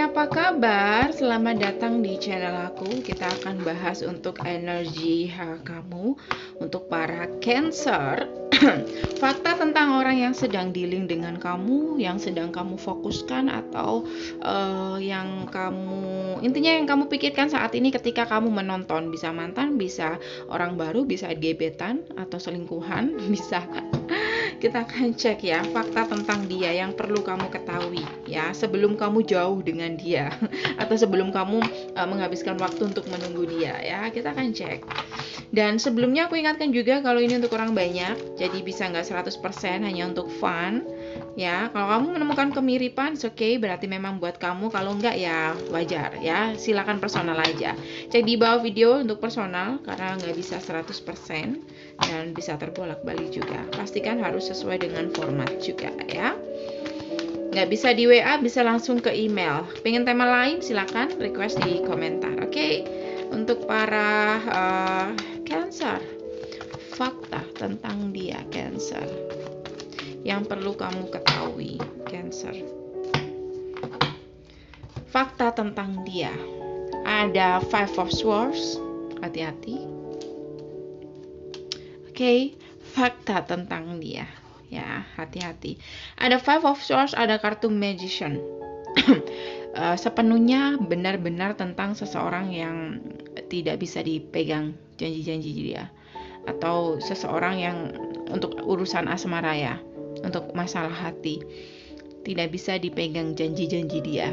apa kabar? Selamat datang di channel aku. Kita akan bahas untuk energi kamu untuk para Cancer. Fakta tentang orang yang sedang dealing dengan kamu, yang sedang kamu fokuskan atau intinya yang kamu pikirkan saat ini ketika kamu menonton. Bisa mantan, bisa orang baru, bisa gebetan atau selingkuhan, bisa. Kita akan cek ya fakta tentang dia yang perlu kamu ketahui ya sebelum kamu jauh dengan dia atau sebelum kamu menghabiskan waktu untuk menunggu dia ya. Kita akan cek. Dan sebelumnya aku ingatkan juga kalau ini untuk orang banyak, jadi bisa nggak 100% hanya untuk fun ya. Kalau kamu menemukan kemiripan, oke, berarti memang buat kamu. Kalau enggak ya wajar ya, silakan personal aja. Cek di bawah video untuk personal karena nggak bisa 100% dan bisa terbolak-balik juga. Pastikan harus sesuai dengan format juga ya. Nggak bisa di WA, bisa langsung ke email. Pengen tema lain, silakan request di komentar. Oke. Untuk para Cancer, fakta tentang dia Cancer yang perlu kamu ketahui Cancer. Fakta tentang dia ada Five of Swords, hati-hati. Oke, fakta tentang dia ya, hati-hati. Ada Five of Swords, ada kartu Magician. Sepenuhnya benar-benar tentang seseorang yang tidak bisa dipegang janji-janji dia, atau seseorang yang untuk urusan asmara ya, untuk masalah hati tidak bisa dipegang janji-janji dia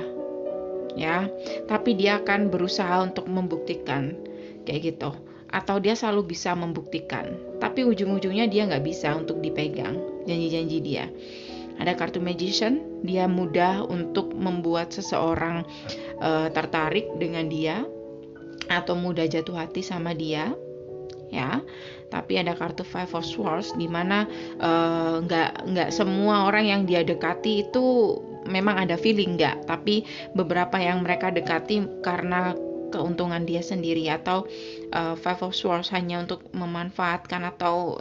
ya, tapi dia akan berusaha untuk membuktikan kayak gitu, atau dia selalu bisa membuktikan tapi ujung-ujungnya dia nggak bisa untuk dipegang janji-janji dia. Ada kartu Magician, dia mudah untuk membuat seseorang tertarik dengan dia atau mudah jatuh hati sama dia ya. Tapi ada kartu Five of Swords di mana nggak semua orang yang dia dekati itu memang ada feeling, nggak, tapi beberapa yang mereka dekati karena keuntungan dia sendiri, atau Five of Swords hanya untuk memanfaatkan, atau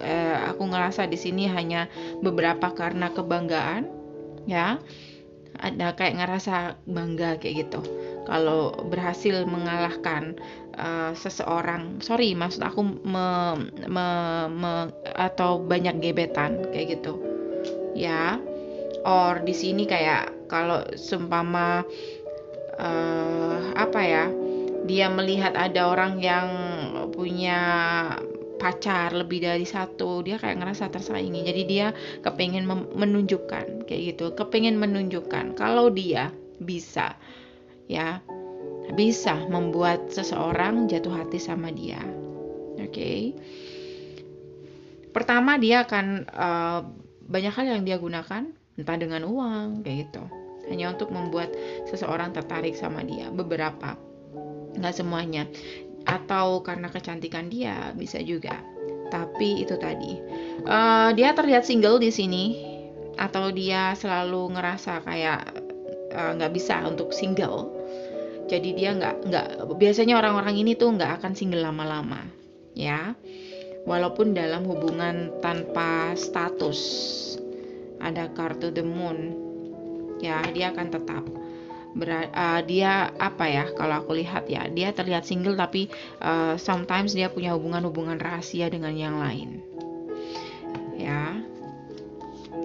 aku ngerasa di sini hanya beberapa karena kebanggaan ya. Ada kayak ngerasa bangga kayak gitu kalau berhasil mengalahkan seseorang, maksud aku atau banyak gebetan kayak gitu ya. Or di sini kayak kalau seumpama dia melihat ada orang yang punya pacar lebih dari satu, dia kayak ngerasa tersaingi, jadi dia kepengen menunjukkan kayak gitu, kepengen menunjukkan kalau dia bisa ya, bisa membuat seseorang jatuh hati sama dia. Oke. Pertama, dia akan banyak hal yang dia gunakan, entah dengan uang kayak gitu, hanya untuk membuat seseorang tertarik sama dia. Beberapa, nggak semuanya, atau karena kecantikan dia bisa juga. Tapi itu tadi, dia terlihat single di sini, atau dia selalu ngerasa kayak nggak bisa untuk single. Jadi dia nggak biasanya orang-orang ini tuh nggak akan single lama-lama ya, walaupun dalam hubungan tanpa status. Ada kartu The Moon ya, dia akan tetap dia kalau aku lihat ya, dia terlihat single tapi sometimes dia punya hubungan rahasia dengan yang lain ya.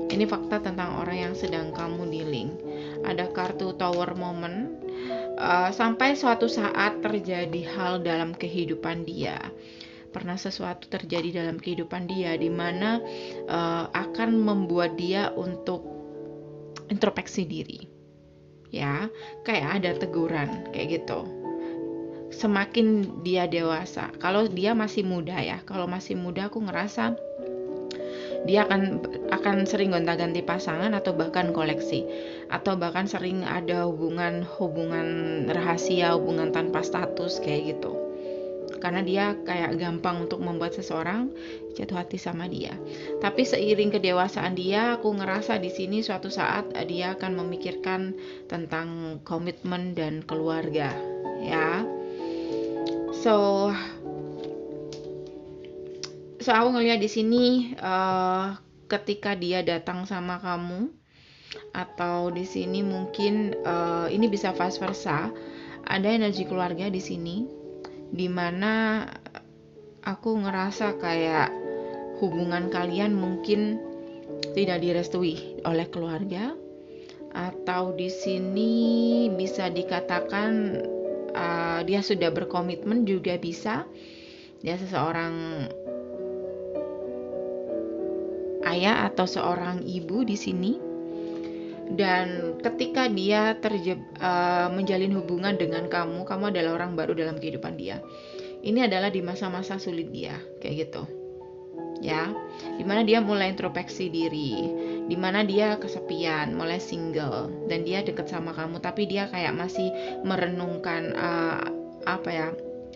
Ini fakta tentang orang yang sedang kamu dealing. Ada kartu Tower Moment, sampai suatu saat terjadi hal dalam kehidupan dia. Pernah sesuatu terjadi dalam kehidupan dia di mana akan membuat dia untuk introspeksi diri ya, kayak ada teguran kayak gitu. Semakin dia dewasa, kalau dia masih muda ya, kalau masih muda aku ngerasa dia akan sering gonta-ganti pasangan, atau bahkan koleksi, atau bahkan sering ada hubungan rahasia, hubungan tanpa status kayak gitu, karena dia kayak gampang untuk membuat seseorang jatuh hati sama dia. Tapi seiring kedewasaan dia, aku ngerasa di sini suatu saat dia akan memikirkan tentang komitmen dan keluarga ya. So aku ngelihat di sini ketika dia datang sama kamu, Atau di sini mungkin ini bisa vice versa. Ada energi keluarga di sini, dimana aku ngerasa kayak hubungan kalian mungkin tidak direstui oleh keluarga, atau di sini bisa dikatakan dia sudah berkomitmen juga bisa. Dia seseorang ayah atau seorang ibu di sini. Dan ketika dia menjalin hubungan dengan kamu adalah orang baru dalam kehidupan dia. Ini adalah di masa-masa sulit dia, kayak gitu. Ya, dimana dia mulai introspeksi diri, dimana dia kesepian, mulai single, dan dia deket sama kamu, tapi dia kayak masih merenungkan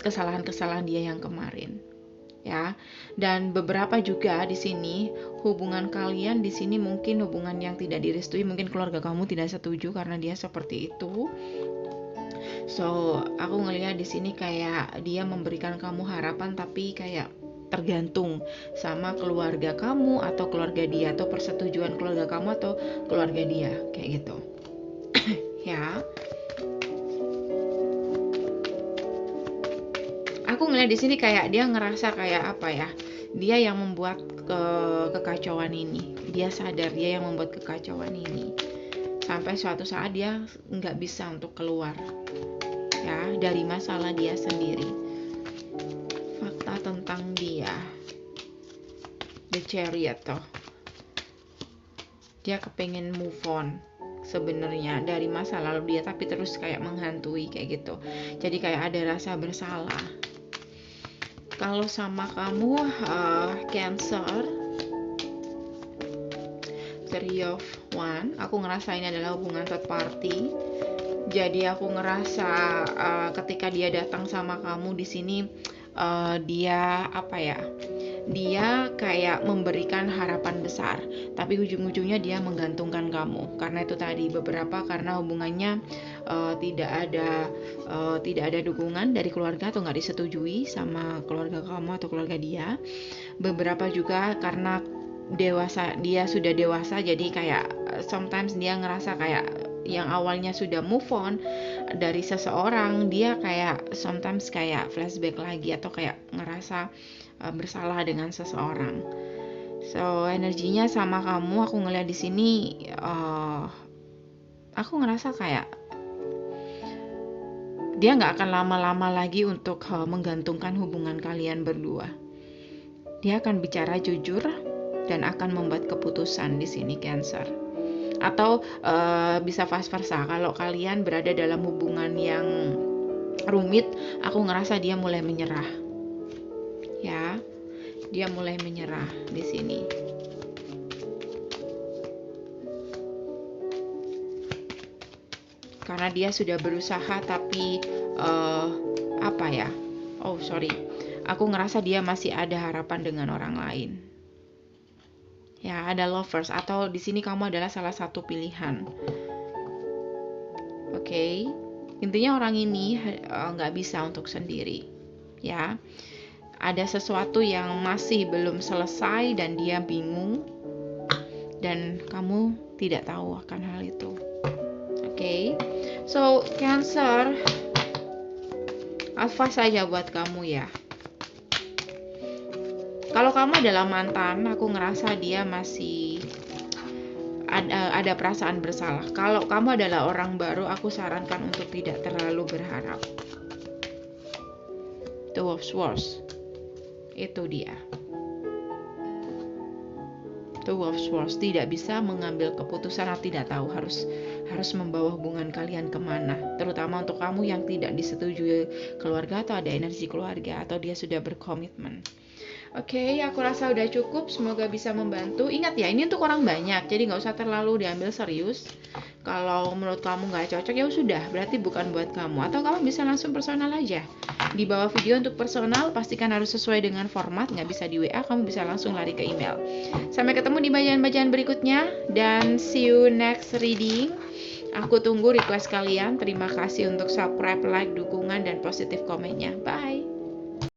kesalahan-kesalahan dia yang kemarin. Ya, dan beberapa juga di sini hubungan kalian di sini mungkin hubungan yang tidak direstui, mungkin keluarga kamu tidak setuju karena dia seperti itu. So, aku ngelihat di sini kayak dia memberikan kamu harapan, tapi kayak tergantung sama keluarga kamu atau keluarga dia, atau persetujuan keluarga kamu atau keluarga dia, kayak gitu. Ya. Aku ngeliat di sini kayak dia ngerasa kayak apa ya? Dia yang membuat kekacauan ini. Dia sadar dia yang membuat kekacauan ini. Sampai suatu saat dia nggak bisa untuk keluar, ya, dari masalah dia sendiri. Fakta tentang dia, The Chariot toh. Dia kepengen move on sebenarnya dari masa lalu dia, tapi terus kayak menghantui kayak gitu. Jadi kayak ada rasa bersalah. Kalau sama kamu Cancer, Three of Wands, aku ngerasa ini adalah hubungan third party. Jadi aku ngerasa ketika dia datang sama kamu di sini, dia dia kayak memberikan harapan besar, tapi ujung-ujungnya dia menggantungkan kamu. Karena itu tadi, beberapa karena hubungannya tidak ada dukungan dari keluarga atau nggak disetujui sama keluarga kamu atau keluarga dia. Beberapa juga karena dia sudah dewasa, jadi kayak sometimes dia ngerasa kayak yang awalnya sudah move on dari seseorang, dia kayak sometimes kayak flashback lagi atau kayak ngerasa bersalah dengan seseorang. So, energinya sama kamu aku ngeliat di sini, aku ngerasa kayak dia nggak akan lama-lama lagi untuk menggantungkan hubungan kalian berdua. Dia akan bicara jujur dan akan membuat keputusan di sini, Cancer. Atau bisa vice versa, kalau kalian berada dalam hubungan yang rumit, aku ngerasa dia mulai menyerah. Ya, dia mulai menyerah di sini. Karena dia sudah berusaha, tapi aku ngerasa dia masih ada harapan dengan orang lain. Ya, ada lovers, atau di sini kamu adalah salah satu pilihan. Oke. Intinya orang ini nggak bisa untuk sendiri. Ya, ada sesuatu yang masih belum selesai dan dia bingung, dan kamu tidak tahu akan hal itu. Oke. So, Cancer, advice saja buat kamu ya. Kalau kamu adalah mantan, aku ngerasa dia masih ada perasaan bersalah. Kalau kamu adalah orang baru, aku sarankan untuk tidak terlalu berharap. Two of Swords, itu dia. Two of Swords, tidak bisa mengambil keputusan atau tidak tahu harus membawa hubungan kalian kemana. Terutama untuk kamu yang tidak disetujui keluarga atau ada energi keluarga, atau dia sudah berkomitmen. Oke, aku rasa udah cukup. Semoga bisa membantu. Ingat ya, ini untuk orang banyak, jadi nggak usah terlalu diambil serius. Kalau menurut kamu nggak cocok, ya sudah, berarti bukan buat kamu. Atau kamu bisa langsung personal aja. Di bawah video untuk personal, pastikan harus sesuai dengan format. Nggak bisa di WA, kamu bisa langsung lari ke email. Sampai ketemu di bacaan-bacaan berikutnya, dan see you next reading. Aku tunggu request kalian. Terima kasih untuk subscribe, like, dukungan, dan positif komennya. Bye!